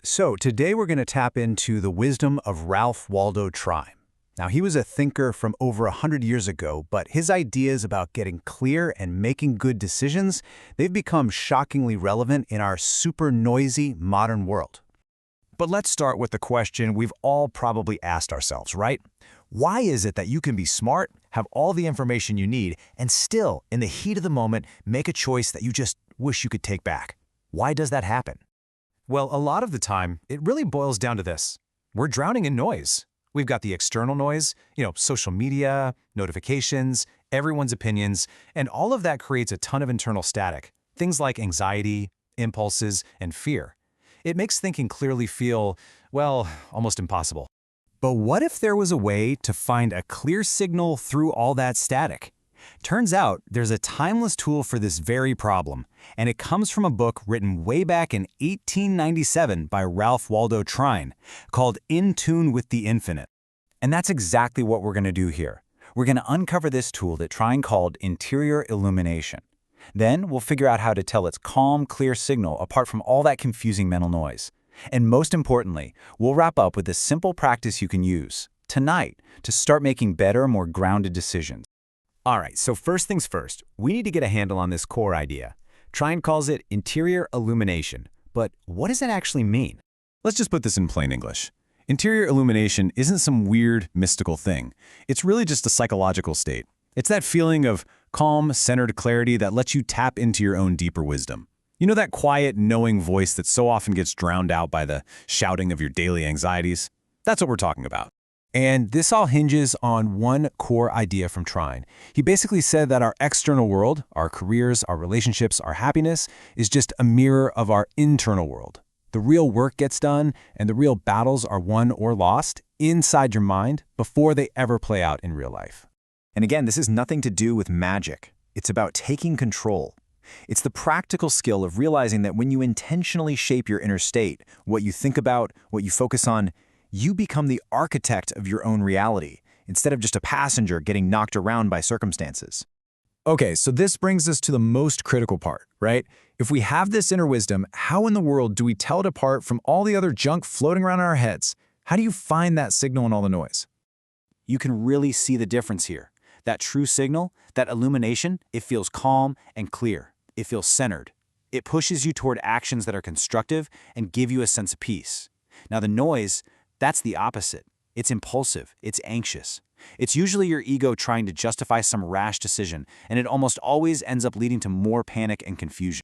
So today we're going to tap into the wisdom of Ralph Waldo Trine. Now, he was a thinker from over 100 years ago, but his ideas about getting clear and making good decisions, they've become shockingly relevant in our super noisy modern world. But let's start with the question we've all probably asked ourselves, right? Why is it that you can be smart, have all the information you need, and still, in the heat of the moment, make a choice that you just wish you could take back? Why does that happen? Well, a lot of the time, it really boils down to this. We're drowning in noise. We've got the external noise, social media, notifications, everyone's opinions, and all of that creates a ton of internal static. Things like anxiety, impulses, and fear. It makes thinking clearly feel, well, almost impossible. But what if there was a way to find a clear signal through all that static? Turns out there's a timeless tool for this very problem, and it comes from a book written way back in 1897 by Ralph Waldo Trine called In Tune with the Infinite. And that's exactly what we're going to do here. We're going to uncover this tool that Trine called interior illumination. Then we'll figure out how to tell its calm, clear signal apart from all that confusing mental noise. And most importantly, we'll wrap up with a simple practice you can use tonight to start making better, more grounded decisions. All right, so first things first, we need to get a handle on this core idea. Trine calls it interior illumination. But what does that actually mean? Let's just put this in plain English. Interior illumination isn't some weird, mystical thing. It's really just a psychological state. It's that feeling of calm, centered clarity that lets you tap into your own deeper wisdom. You know that quiet, knowing voice that so often gets drowned out by the shouting of your daily anxieties? That's what we're talking about. And this all hinges on one core idea from Trine. He basically said that our external world, our careers, our relationships, our happiness, is just a mirror of our internal world. The real work gets done, and the real battles are won or lost inside your mind before they ever play out in real life. And again, this has nothing to do with magic. It's about taking control. It's the practical skill of realizing that when you intentionally shape your inner state, what you think about, what you focus on, you become the architect of your own reality, instead of just a passenger getting knocked around by circumstances. Okay, so this brings us to the most critical part, right? If we have this inner wisdom, how in the world do we tell it apart from all the other junk floating around in our heads? How do you find that signal in all the noise? You can really see the difference here. That true signal, that illumination, it feels calm and clear. It feels centered. It pushes you toward actions that are constructive and give you a sense of peace. Now the noise, that's the opposite. It's impulsive. It's anxious. It's usually your ego trying to justify some rash decision, and it almost always ends up leading to more panic and confusion.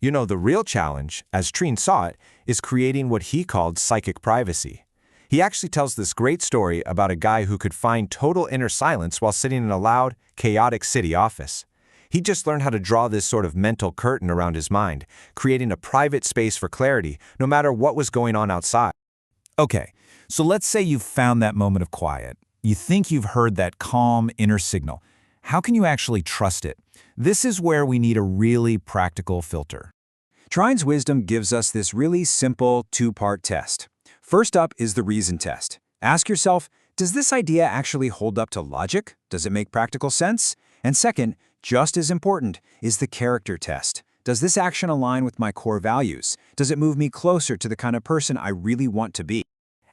You know, the real challenge, as Trine saw it, is creating what he called psychic privacy. He actually tells this great story about a guy who could find total inner silence while sitting in a loud, chaotic city office. He just learned how to draw this sort of mental curtain around his mind, creating a private space for clarity, no matter what was going on outside. Okay, so let's say you've found that moment of quiet. You think you've heard that calm inner signal. How can you actually trust it? This is where we need a really practical filter. Trine's wisdom gives us this really simple two-part test. First up is the reason test. Ask yourself, does this idea actually hold up to logic? Does it make practical sense? And second, just as important, is the character test. Does this action align with my core values? Does it move me closer to the kind of person I really want to be?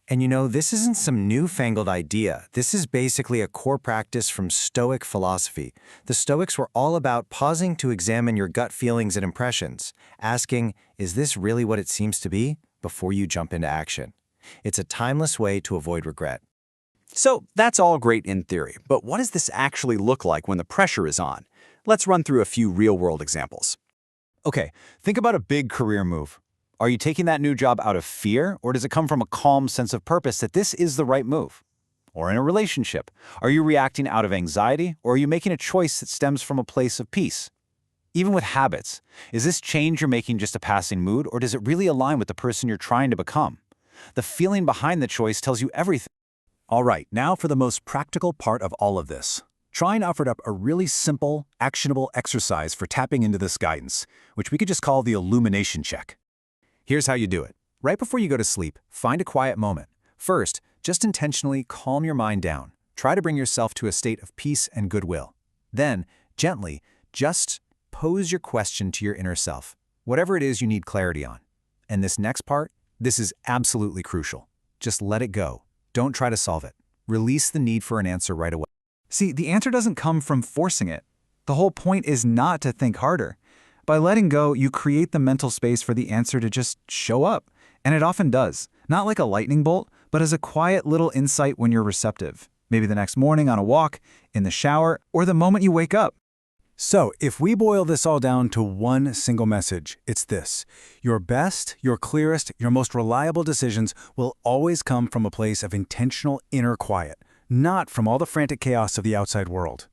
And this isn't some newfangled idea. This is basically a core practice from Stoic philosophy. The Stoics were all about pausing to examine your gut feelings and impressions, asking, is this really what it seems to be? Before you jump into action. It's a timeless way to avoid regret. So that's all great in theory, but what does this actually look like when the pressure is on? Let's run through a few real-world examples. Okay, think about a big career move. Are you taking that new job out of fear, or does it come from a calm sense of purpose that this is the right move? Or in a relationship, are you reacting out of anxiety, or are you making a choice that stems from a place of peace? Even with habits, is this change you're making just a passing mood, or does it really align with the person you're trying to become? The feeling behind the choice tells you everything. All right, now for the most practical part of all of this. Trine offered up a really simple, actionable exercise for tapping into this guidance, which we could just call the illumination check. Here's how you do it. Right before you go to sleep, find a quiet moment. First, just intentionally calm your mind down. Try to bring yourself to a state of peace and goodwill. Then, gently, just pose your question to your inner self, whatever it is you need clarity on. And this next part, This is absolutely crucial. Just let it go. Don't try to solve it. Release the need for an answer right away. See, the answer doesn't come from forcing it. The whole point is not to think harder. By letting go, you create the mental space for the answer to just show up. And it often does. Not like a lightning bolt, but as a quiet little insight when you're receptive. Maybe the next morning on a walk, in the shower, or the moment you wake up. So, if we boil this all down to one single message, it's this. Your best, your clearest, your most reliable decisions will always come from a place of intentional inner quiet, not from all the frantic chaos of the outside world.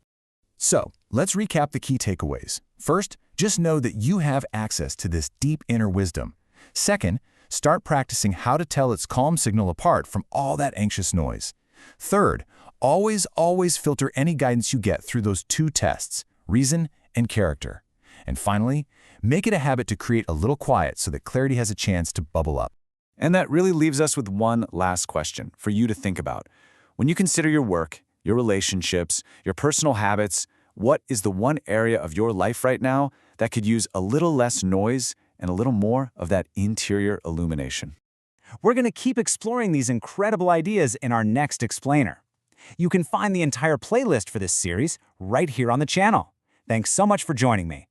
So, let's recap the key takeaways. First, just know that you have access to this deep inner wisdom. Second, start practicing how to tell its calm signal apart from all that anxious noise. Third, always filter any guidance you get through those two tests, reason and character. And finally, make it a habit to create a little quiet so that clarity has a chance to bubble up. And that really leaves us with one last question for you to think about. When you consider your work, your relationships, your personal habits, what is the one area of your life right now that could use a little less noise and a little more of that interior illumination? We're going to keep exploring these incredible ideas in our next explainer. You can find the entire playlist for this series right here on the channel. Thanks so much for joining me.